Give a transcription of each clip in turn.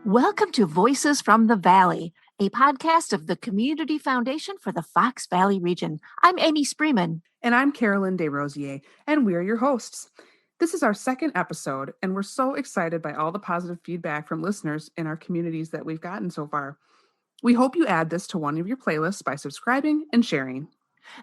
Welcome to Voices from the Valley, a podcast of the Community Foundation for the Fox Valley region. I'm Amy Spreeman. And I'm Carolyn Desrosiers, and we're your hosts. This is our second episode, and we're so excited by all the positive feedback from listeners in our communities that we've gotten so far. We hope you add this to one of your playlists by subscribing and sharing.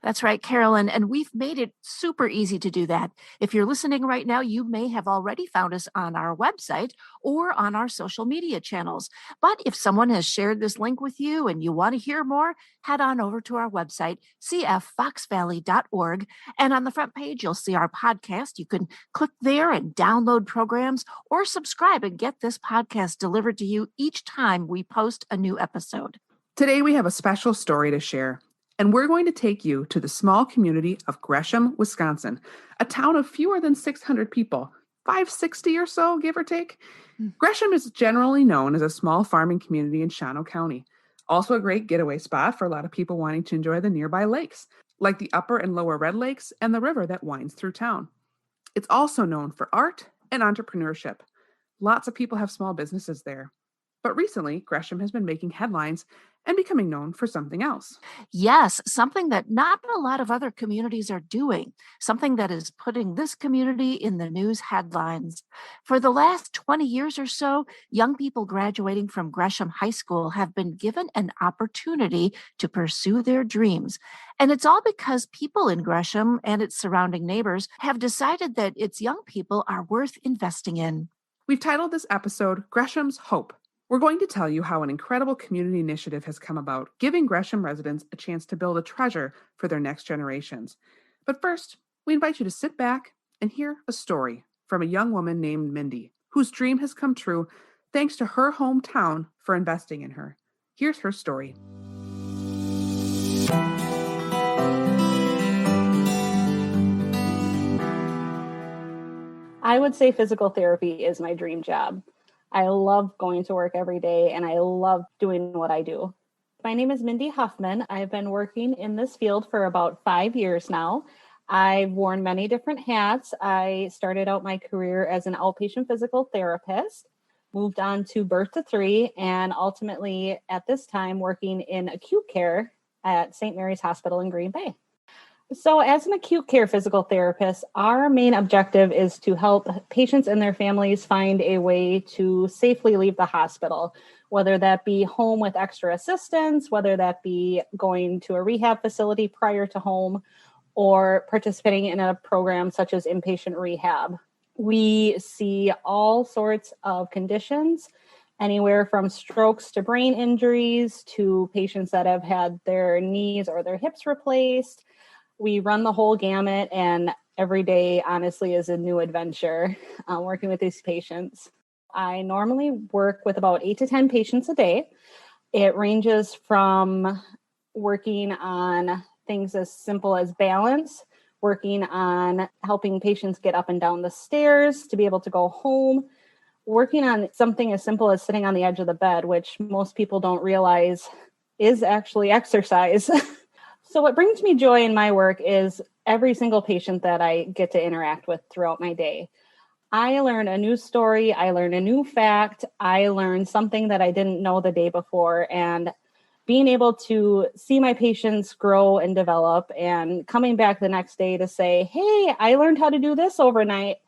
That's right, Carolyn, and we've made it super easy to do that. If you're listening right now, you may have already found us on our website or on our social media channels. But if someone has shared this link with you and you want to hear more, head on over to our website, cffoxvalley.org, and on the front page, you'll see our podcast. You can click there and download programs or subscribe and get this podcast delivered to you each time we post a new episode. Today, we have a special story to share. And we're going to take you to the small community of Gresham, Wisconsin, a town of fewer than 600 people, 560 or so, give or take. Gresham is generally known as a small farming community in Shawano County. Also a great getaway spot for a lot of people wanting to enjoy the nearby lakes, like the Upper and Lower Red Lakes and the river that winds through town. It's also known for art and entrepreneurship. Lots of people have small businesses there. But recently, Gresham has been making headlines and becoming known for something else. Yes, something that not a lot of other communities are doing, something that is putting this community in the news headlines. For the last 20 years or so, young people graduating from Gresham High School have been given an opportunity to pursue their dreams. And it's all because people in Gresham and its surrounding neighbors have decided that its young people are worth investing in. We've titled this episode Gresham's Hope. We're going to tell you how an incredible community initiative has come about, giving Gresham residents a chance to build a treasure for their next generations. But first, we invite you to sit back and hear a story from a young woman named Mindy, whose dream has come true thanks to her hometown for investing in her. Here's her story. I would say physical therapy is my dream job. I love going to work every day, and I love doing what I do. My name is Mindy Hoffman. I've been working in this field for about 5 years now. I've worn many different hats. I started out my career as an outpatient physical therapist, moved on to birth to 3, and ultimately at this time working in acute care at St. Mary's Hospital in Green Bay. So as an acute care physical therapist, our main objective is to help patients and their families find a way to safely leave the hospital, whether that be home with extra assistance, whether that be going to a rehab facility prior to home, or participating in a program such as inpatient rehab. We see all sorts of conditions, anywhere from strokes to brain injuries to patients that have had their knees or their hips replaced. We run the whole gamut, and every day, honestly, is a new adventure working with these patients. I normally work with about 8 to 10 patients a day. It ranges from working on things as simple as balance, working on helping patients get up and down the stairs to be able to go home, working on something as simple as sitting on the edge of the bed, which most people don't realize is actually exercise. So what brings me joy in my work is every single patient that I get to interact with throughout my day. I learn a new story, I learn a new fact, I learn something that I didn't know the day before, and being able to see my patients grow and develop and coming back the next day to say, hey, I learned how to do this overnight.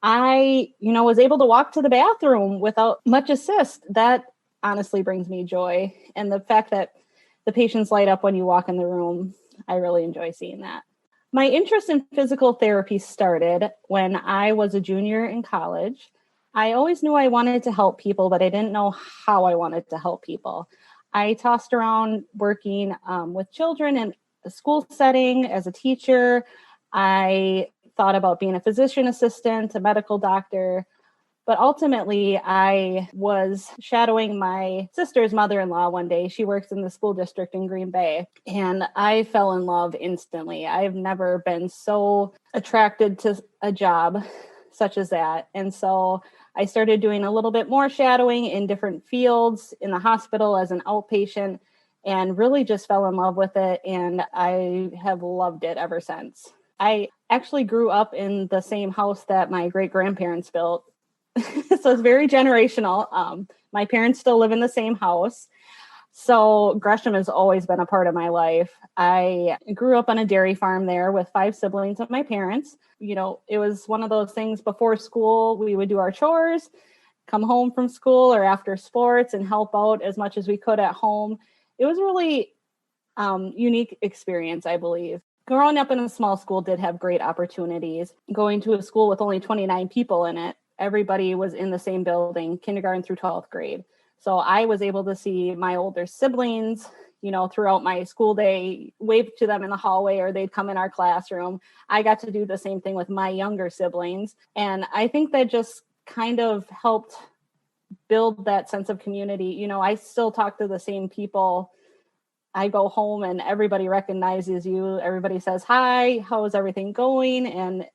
I, was able to walk to the bathroom without much assist. That honestly brings me joy. And the fact that the patients light up when you walk in the room, I really enjoy seeing that. My interest in physical therapy started when I was a junior in college. I always knew I wanted to help people, but I didn't know how I wanted to help people. I tossed around working with children in a school setting as a teacher. I thought about being a physician assistant, a medical doctor. But ultimately, I was shadowing my sister's mother-in-law one day. She works in the school district in Green Bay, and I fell in love instantly. I've never been so attracted to a job such as that. And so I started doing a little bit more shadowing in different fields in the hospital as an outpatient and really just fell in love with it. And I have loved it ever since. I actually grew up in the same house that my great-grandparents built. So it's very generational. My parents still live in the same house. So Gresham has always been a part of my life. I grew up on a dairy farm there with 5 siblings of my parents. It was one of those things before school, we would do our chores, come home from school or after sports and help out as much as we could at home. It was really unique experience, I believe. Growing up in a small school did have great opportunities. Going to a school with only 29 people in it, everybody was in the same building, kindergarten through 12th grade. So I was able to see my older siblings, throughout my school day, wave to them in the hallway or they'd come in our classroom. I got to do the same thing with my younger siblings. And I think that just kind of helped build that sense of community. I still talk to the same people. I go home and everybody recognizes you. Everybody says, hi, how is everything going? And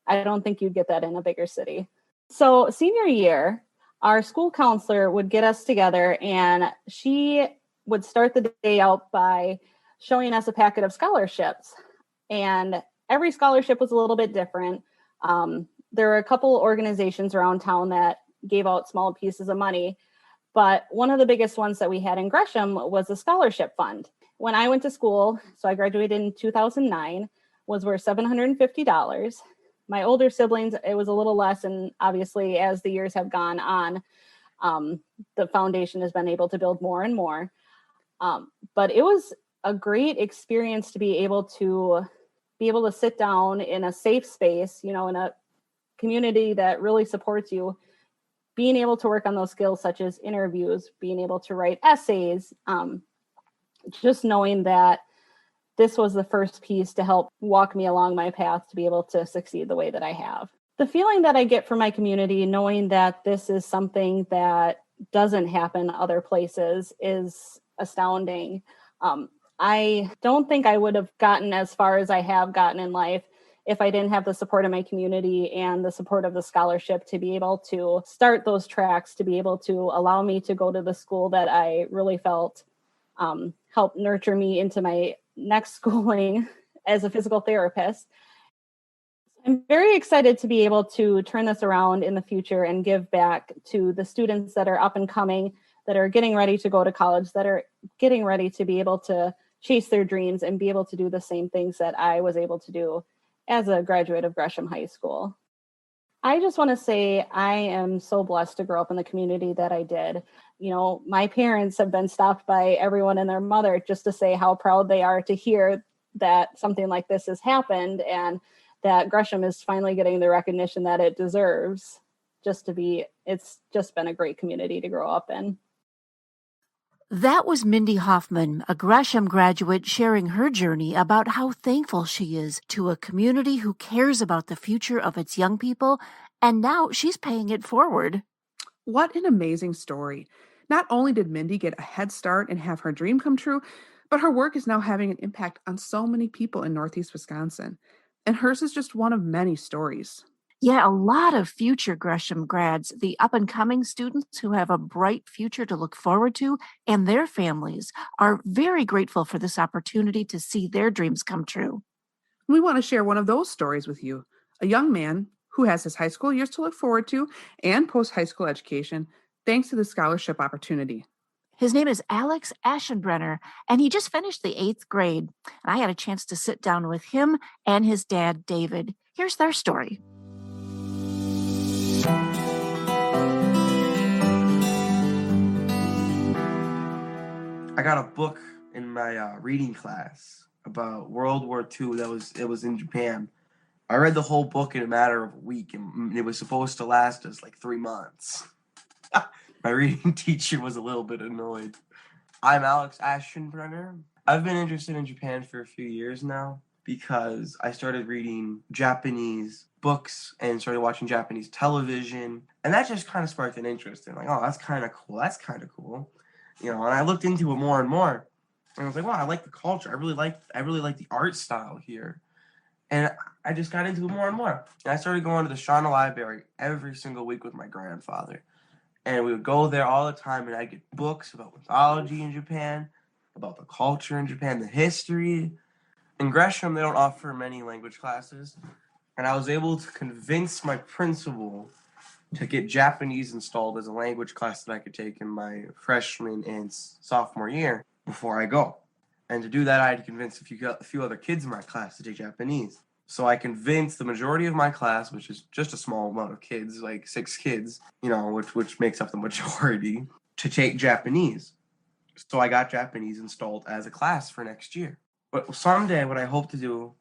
I don't think you'd get that in a bigger city. So senior year, our school counselor would get us together and she would start the day out by showing us a packet of scholarships. And every scholarship was a little bit different. There were a couple organizations around town that gave out small pieces of money. But one of the biggest ones that we had in Gresham was the scholarship fund. When I went to school, so I graduated in 2009, was worth $750. My older siblings, it was a little less. And obviously, as the years have gone on, the foundation has been able to build more and more. But it was a great experience to be able to sit down in a safe space, in a community that really supports you, being able to work on those skills such as interviews, being able to write essays, just knowing that this was the first piece to help walk me along my path to be able to succeed the way that I have. The feeling that I get from my community, knowing that this is something that doesn't happen other places, is astounding. I don't think I would have gotten as far as I have gotten in life if I didn't have the support of my community and the support of the scholarship to be able to start those tracks, to be able to allow me to go to the school that I really felt helped nurture me into my next schooling as a physical therapist. I'm very excited to be able to turn this around in the future and give back to the students that are up and coming, that are getting ready to go to college, that are getting ready to be able to chase their dreams and be able to do the same things that I was able to do as a graduate of Gresham High School. I just want to say I am so blessed to grow up in the community that I did. My parents have been stopped by everyone and their mother just to say how proud they are to hear that something like this has happened and that Gresham is finally getting the recognition that it deserves. It's just been a great community to grow up in. That was Mindy Hoffman, a Gresham graduate, sharing her journey about how thankful she is to a community who cares about the future of its young people, and now she's paying it forward. What an amazing story. Not only did Mindy get a head start and have her dream come true, but her work is now having an impact on so many people in Northeast Wisconsin. And hers is just one of many stories. Yeah, a lot of future Gresham grads, the up-and-coming students who have a bright future to look forward to, and their families are very grateful for this opportunity to see their dreams come true. We want to share one of those stories with you. A young man who has his high school years to look forward to and post-high school education thanks to the scholarship opportunity. His name is Alex Aschenbrener, and he just finished the 8th grade. And I had a chance to sit down with him and his dad, David. Here's their story. I got a book in my reading class about World War II. It was in Japan. I read the whole book in a matter of a week, and it was supposed to last us like 3 months. My reading teacher was a little bit annoyed. I'm Alex Aschenbrener. I've been interested in Japan for a few years now because I started reading Japanese books and started watching Japanese television, and that just kind of sparked an interest in that's kind of cool. That's kind of cool. And I looked into it more and more, and I was like, wow, I like the culture. I really like the art style here. And I just got into it more and more. And I started going to the Shauna Library every single week with my grandfather. And we would go there all the time, and I'd get books about mythology in Japan, about the culture in Japan, the history. In Gresham, they don't offer many language classes. And I was able to convince my principal to get Japanese installed as a language class that I could take in my freshman and sophomore year before I go. And to do that, I had to convince a few other kids in my class to take Japanese. So I convinced the majority of my class, which is just a small amount of kids, like 6 kids, which makes up the majority, to take Japanese. So I got Japanese installed as a class for next year. But someday, what I hope to do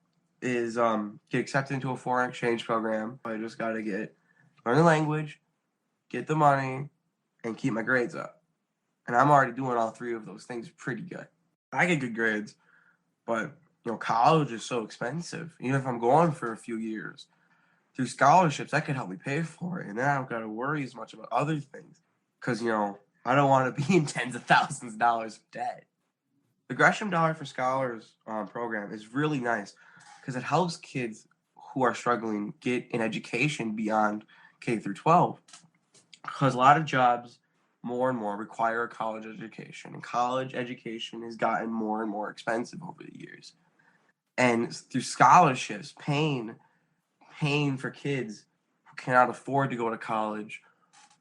is get accepted into a foreign exchange program. I just got to learn the language, get the money, and keep my grades up. And I'm already doing all 3 of those things pretty good. I get good grades, but college is so expensive. Even if I'm going for a few years, through scholarships, that could help me pay for it. And then I don't got to worry as much about other things because, I don't want to be in tens of thousands of dollars of debt. The Gresham Dollar for Scholars program is really nice because it helps kids who are struggling get an education beyond K through 12. Because a lot of jobs more and more require a college education, and college education has gotten more and more expensive over the years. And through scholarships, paying for kids who cannot afford to go to college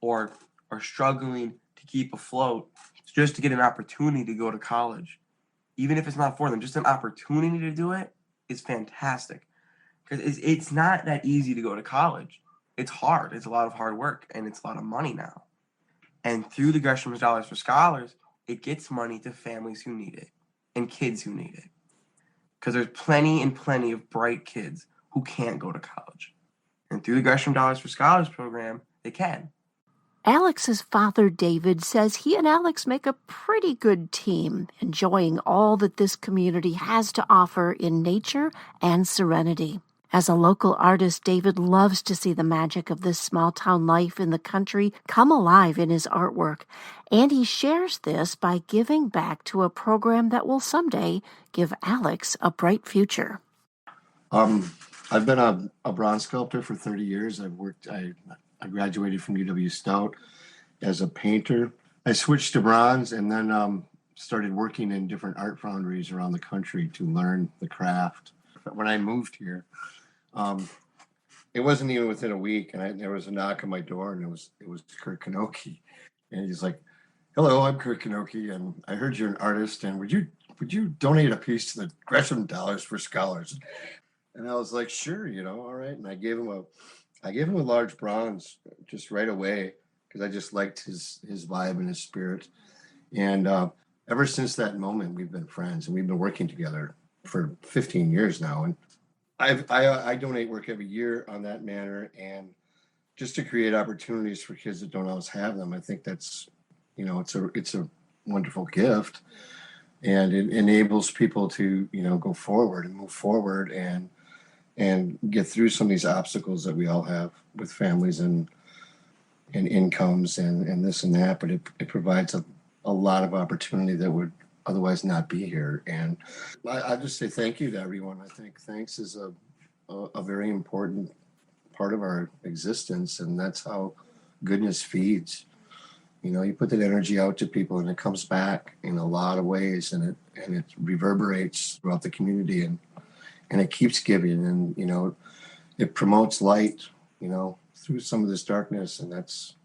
or are struggling to keep afloat just to get an opportunity to go to college, even if it's not for them, just an opportunity to do it is fantastic. Because it's not that easy to go to college. It's hard. It's a lot of hard work, and it's a lot of money now. And through the Gresham Dollars for Scholars, it gets money to families who need it and kids who need it. Because there's plenty and plenty of bright kids who can't go to college. And through the Gresham Dollars for Scholars program, they can. Alex's father, David, says he and Alex make a pretty good team, enjoying all that this community has to offer in nature and serenity. As a local artist, David loves to see the magic of this small-town life in the country come alive in his artwork, and he shares this by giving back to a program that will someday give Alex a bright future. I've been a bronze sculptor for 30 years. I graduated from UW Stout as a painter. I switched to bronze and then started working in different art foundries around the country to learn the craft. When I moved here, it wasn't even within a week, and there was a knock on my door, and it was Kurt Kanoki, and he's like, "Hello, I'm Kurt Kanoki, and I heard you're an artist, and would you donate a piece to the Gresham Dollars for Scholars?" And I was like, "Sure, all right." And I gave him a large bronze just right away because I just liked his vibe and his spirit, and ever since that moment, we've been friends, and we've been working together for 15 years now, and I donate work every year on that manner, and just to create opportunities for kids that don't always have them. I think that's, it's a wonderful gift, and it enables people to, go forward and move forward and get through some of these obstacles that we all have with families and incomes and this and that. But it provides a lot of opportunity that would otherwise not be here. And I just say thank you to everyone. I think thanks is a very important part of our existence, and that's how goodness feeds. You put that energy out to people and it comes back in a lot of ways, and it reverberates throughout the community, and it keeps giving, and it promotes light, through some of this darkness, and that's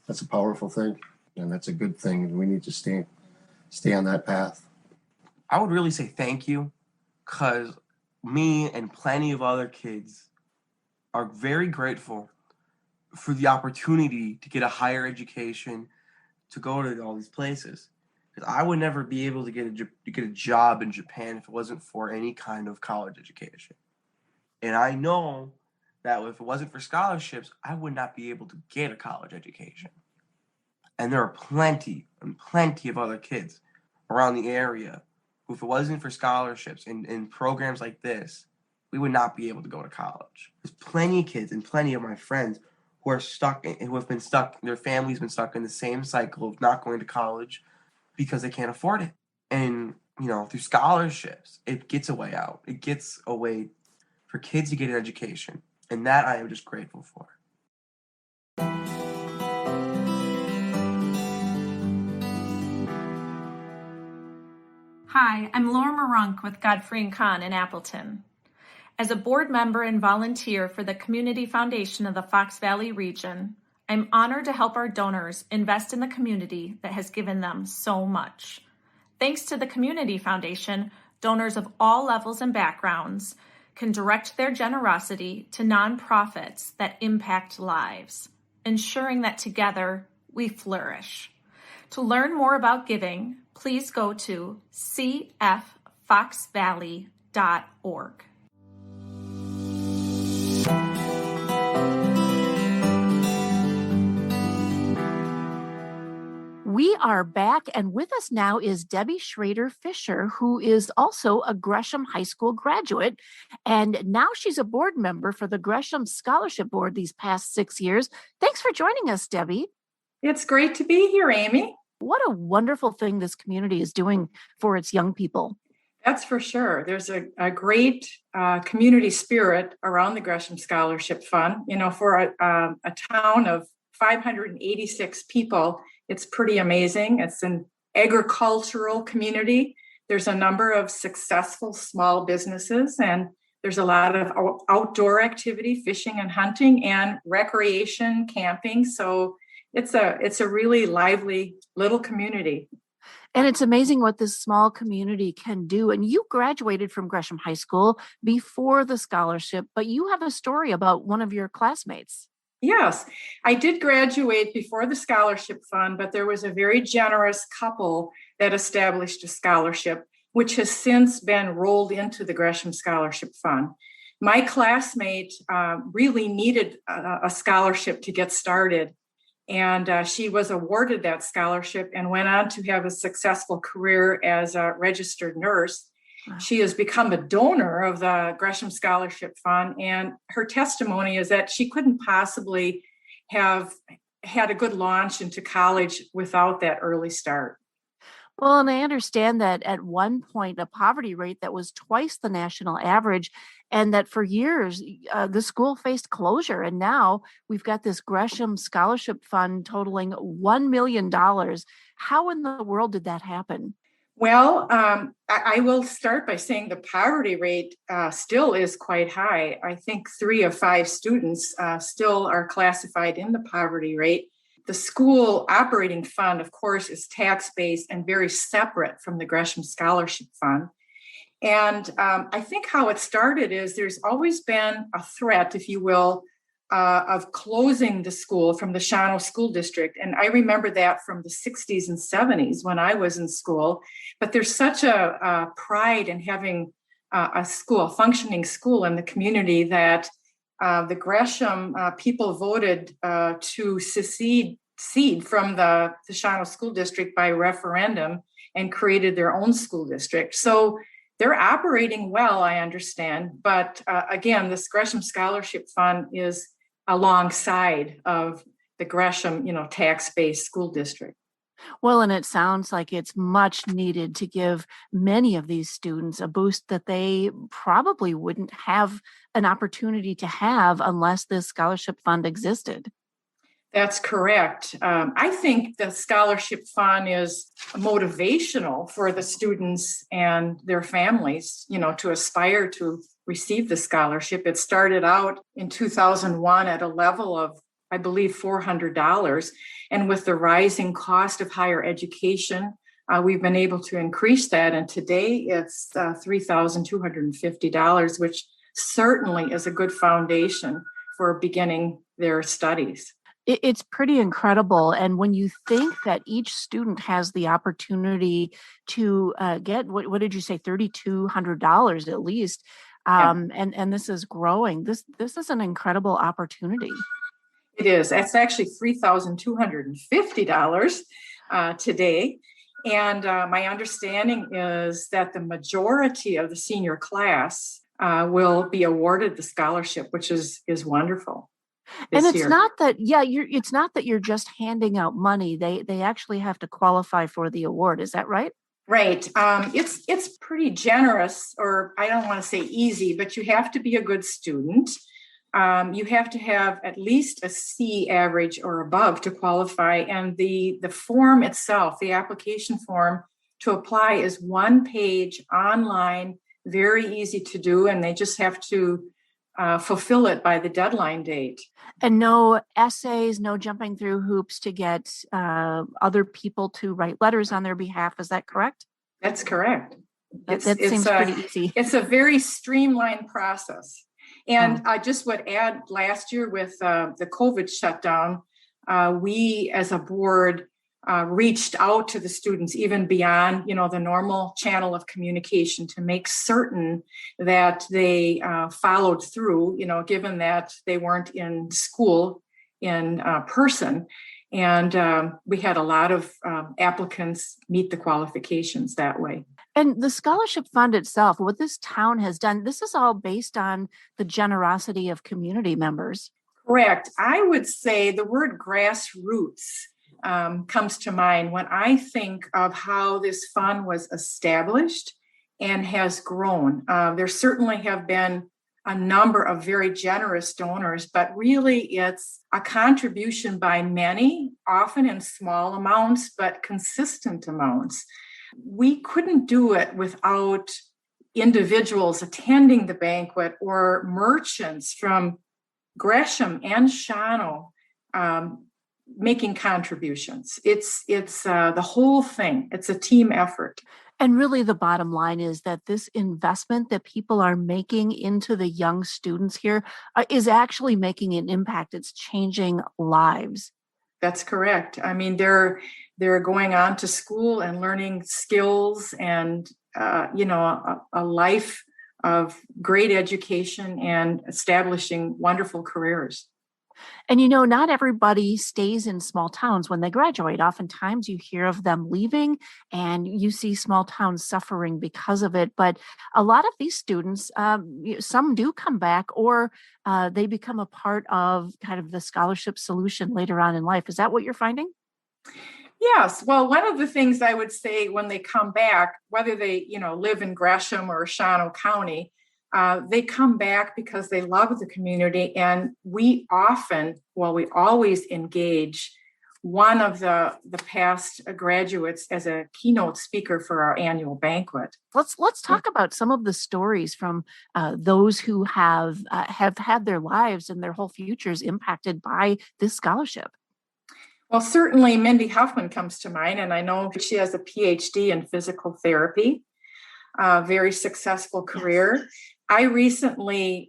a powerful thing, and that's a good thing, and we need to stay on that path. I would really say thank you, because me and plenty of other kids are very grateful for the opportunity to get a higher education, to go to all these places. Because I would never be able to get a job in Japan if it wasn't for any kind of college education. And I know that if it wasn't for scholarships, I would not be able to get a college education. And there are plenty and plenty of other kids around the area who, if it wasn't for scholarships and programs like this, we would not be able to go to college. There's plenty of kids and plenty of my friends who are stuck, who have been stuck, their family's been stuck in the same cycle of not going to college because they can't afford it. And, through scholarships, it gets a way out. It gets a way for kids to get an education. And that I am just grateful for. Hi, I'm Laura Marunk with Godfrey & Kahn in Appleton. As a board member and volunteer for the Community Foundation of the Fox Valley region, I'm honored to help our donors invest in the community that has given them so much. Thanks to the Community Foundation, donors of all levels and backgrounds can direct their generosity to nonprofits that impact lives, ensuring that together we flourish. To learn more about giving, please go to cffoxvalley.org. We are back, and with us now is Debbie Schroeder Fisher, who is also a Gresham High School graduate. And now she's a board member for the Gresham Scholarship Board these past 6 years. Thanks for joining us, Debbie. It's great to be here, Amy. What a wonderful thing this community is doing for its young people. That's for sure. There's a great community spirit around the Gresham Scholarship Fund. You know, for a town of 586 people, it's pretty amazing. It's an agricultural community. There's a number of successful small businesses, and there's a lot of outdoor activity, fishing and hunting, and recreation, camping. So it's a really lively little community. And it's amazing what this small community can do. And you graduated from Gresham High School before the scholarship, but you have a story about one of your classmates. Yes, I did graduate before the scholarship fund, but there was a very generous couple that established a scholarship, which has since been rolled into the Gresham Scholarship Fund. My classmate really needed a scholarship to get started, and she was awarded that scholarship and went on to have a successful career as a registered nurse. Wow. She has become a donor of the Gresham Scholarship Fund, and her testimony is that she couldn't possibly have had a good launch into college without that early start. Well, and I understand that at one point, a poverty rate that was twice the national average, and that for years, the school faced closure. And now we've got this Gresham Scholarship Fund totaling $1 million. How in the world did that happen? Well, I will start by saying the poverty rate still is quite high. I think 3 of 5 students still are classified in the poverty rate. The school operating fund, of course, is tax-based and very separate from the Gresham Scholarship Fund. And I think how it started is there's always been a threat, if you will, of closing the school from the Shawano School District. And I remember that from the 60s and 70s when I was in school. But there's such a pride in having a functioning school in the community that the Gresham people voted to secede from the Shawano School District by referendum and created their own school district. So they're operating well, I understand. But again, this Gresham Scholarship Fund is alongside of the Gresham, tax-based school district. Well, and it sounds like it's much needed to give many of these students a boost that they probably wouldn't have an opportunity to have unless this scholarship fund existed. That's correct. I think the scholarship fund is motivational for the students and their families, to aspire to receive the scholarship. It started out in 2001 at a level of, I believe, $400. And with the rising cost of higher education, we've been able to increase that. And today it's $3,250, which certainly is a good foundation for beginning their studies. It's pretty incredible. And when you think that each student has the opportunity to get, what did you say, $3,200 at least, and this is growing, this is an incredible opportunity. It is. It's actually $3,250 today. And my understanding is that the majority of the senior class will be awarded the scholarship, which is wonderful. And it's not that, it's not that you're just handing out money. They actually have to qualify for the award. Is that right? Right. It's pretty generous, or I don't want to say easy, but you have to be a good student. You have to have at least a C average or above to qualify. And the form itself, the application form to apply, is one page online, very easy to do. And they just have to fulfill it by the deadline date. And no essays, no jumping through hoops to get other people to write letters on their behalf. Is that correct? That's correct. That seems pretty easy. It's a very streamlined process. And I just would add, last year with the COVID shutdown, we as a board reached out to the students even beyond, the normal channel of communication to make certain that they followed through, given that they weren't in school in person. And we had a lot of applicants meet the qualifications that way. And the scholarship fund itself, what this town has done, this is all based on the generosity of community members. Correct. I would say the word grassroots comes to mind when I think of how this fund was established and has grown. There certainly have been a number of very generous donors, but really it's a contribution by many, often in small amounts, but consistent amounts. We couldn't do it without individuals attending the banquet or merchants from Gresham and Shawano making contributions. It's the whole thing. It's a team effort. And really the bottom line is that this investment that people are making into the young students here is actually making an impact. It's changing lives. That's correct. I mean, they're going on to school and learning skills and, a life of great education and establishing wonderful careers. And, not everybody stays in small towns when they graduate. Oftentimes you hear of them leaving and you see small towns suffering because of it. But a lot of these students, some do come back or they become a part of kind of the scholarship solution later on in life. Is that what you're finding? Yes. Well, one of the things I would say when they come back, whether they, live in Gresham or Shawano County, they come back because they love the community. And we always engage one of the past graduates as a keynote speaker for our annual banquet. Let's talk about some of the stories from those who have had their lives and their whole futures impacted by this scholarship. Well, certainly Mindy Hoffman comes to mind, and I know she has a PhD in physical therapy, a very successful career. Yes. I recently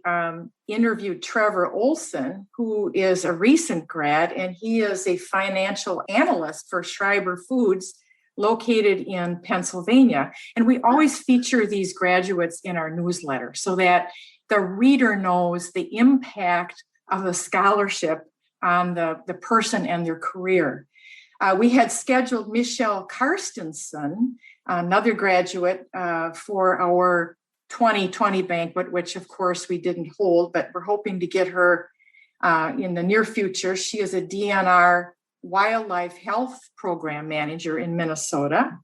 interviewed Trevor Olson, who is a recent grad, and he is a financial analyst for Schreiber Foods located in Pennsylvania. And we always feature these graduates in our newsletter so that the reader knows the impact of the scholarship on the person and their career. We had scheduled Michelle Karstensen, another graduate, for our 2020 banquet, which of course we didn't hold, but we're hoping to get her in the near future. She is a DNR Wildlife Health Program Manager in Minnesota.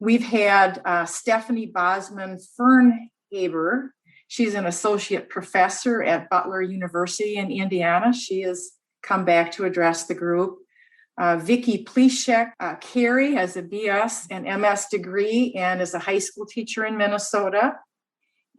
We've had Stephanie Bosman Fernhaber. She's an associate professor at Butler University in Indiana. She has come back to address the group. Vicki Pleshek, Carrie has a BS and MS degree and is a high school teacher in Minnesota.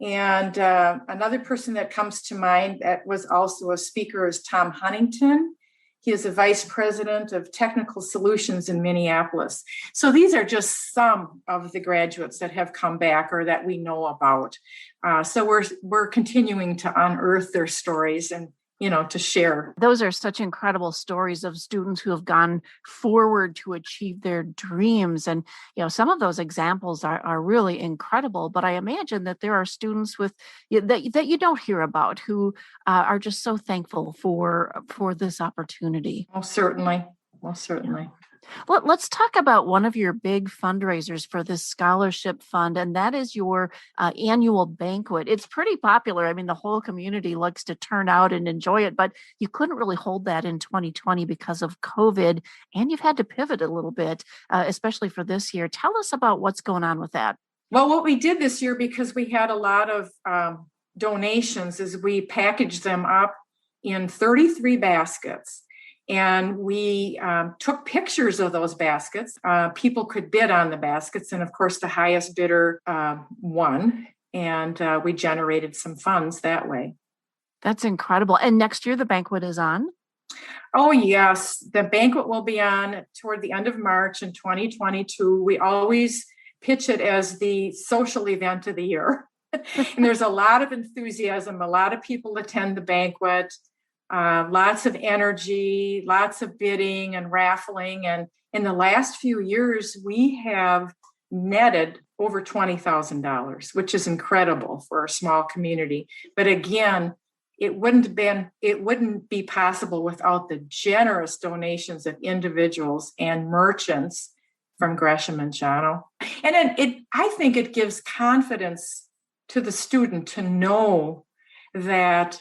And another person that comes to mind that was also a speaker is Tom Huntington. He is a vice president of technical solutions in Minneapolis. So these are just some of the graduates that have come back or that we know about. So we're continuing to unearth their stories and to share. Those are such incredible stories of students who have gone forward to achieve their dreams. And, some of those examples are really incredible, but I imagine that there are students that you don't hear about who are just so thankful for this opportunity. Most certainly. Well, let's talk about one of your big fundraisers for this scholarship fund, and that is your annual banquet. It's pretty popular. I mean, the whole community likes to turn out and enjoy it, but you couldn't really hold that in 2020 because of COVID, and you've had to pivot a little bit, especially for this year. Tell us about what's going on with that. Well, what we did this year, because we had a lot of donations, is we packaged them up in 33 baskets. And we took pictures of those baskets. People could bid on the baskets. And of course, the highest bidder won. And we generated some funds that way. That's incredible. And next year, the banquet is on. Oh, yes. The banquet will be on toward the end of March in 2022. We always pitch it as the social event of the year. And there's a lot of enthusiasm. A lot of people attend the banquet, lots of energy, lots of bidding and raffling. And in the last few years, we have netted over $20,000, which is incredible for a small community. But again, it wouldn't be possible without the generous donations of individuals and merchants from Gresham and Jono. And I think it gives confidence to the student to know that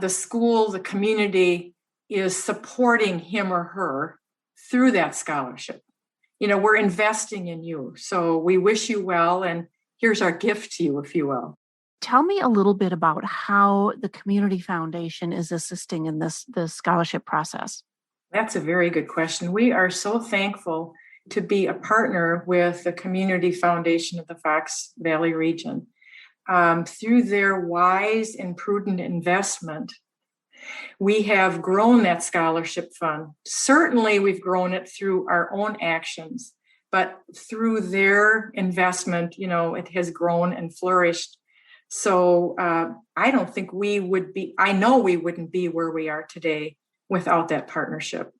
the school, the community is supporting him or her through that scholarship. We're investing in you. So we wish you well. And here's our gift to you, if you will. Tell me a little bit about how the Community Foundation is assisting in this scholarship process. That's a very good question. We are so thankful to be a partner with the Community Foundation of the Fox Valley region. Through their wise and prudent investment, we have grown that scholarship fund. Certainly, we've grown it through our own actions, but through their investment, it has grown and flourished. So I don't think I know we wouldn't be where we are today without that partnership.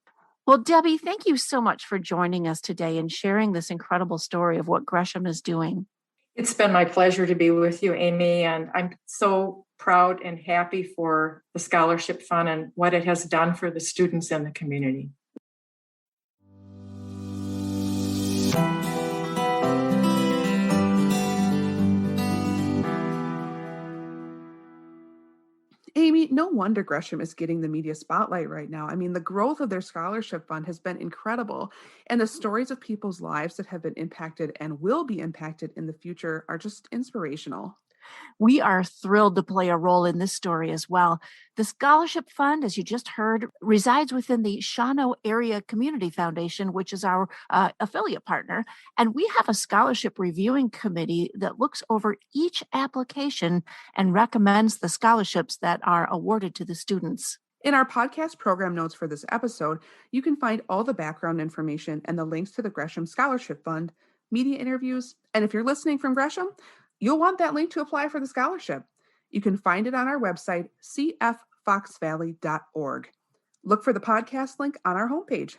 Well, Debbie, thank you so much for joining us today and sharing this incredible story of what Gresham is doing. It's been my pleasure to be with you, Amy, and I'm so proud and happy for the Scholarship Fund and what it has done for the students in the community. Amy, no wonder Gresham is getting the media spotlight right now. I mean, the growth of their scholarship fund has been incredible, and the stories of people's lives that have been impacted and will be impacted in the future are just inspirational. We are thrilled to play a role in this story as well. The Scholarship Fund, as you just heard, resides within the Shawano Area Community Foundation, which is our affiliate partner. And we have a scholarship reviewing committee that looks over each application and recommends the scholarships that are awarded to the students. In our podcast program notes for this episode, you can find all the background information and the links to the Gresham Scholarship Fund, media interviews, and if you're listening from Gresham, you'll want that link to apply for the scholarship. You can find it on our website, cffoxvalley.org. Look for the podcast link on our homepage.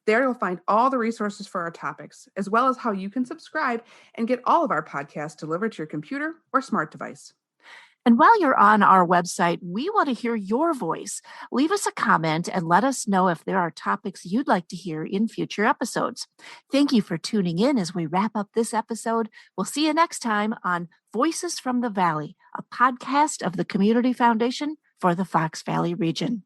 There you'll find all the resources for our topics, as well as how you can subscribe and get all of our podcasts delivered to your computer or smart device. And while you're on our website, we want to hear your voice. Leave us a comment and let us know if there are topics you'd like to hear in future episodes. Thank you for tuning in as we wrap up this episode. We'll see you next time on Voices from the Valley, a podcast of the Community Foundation for the Fox Valley region.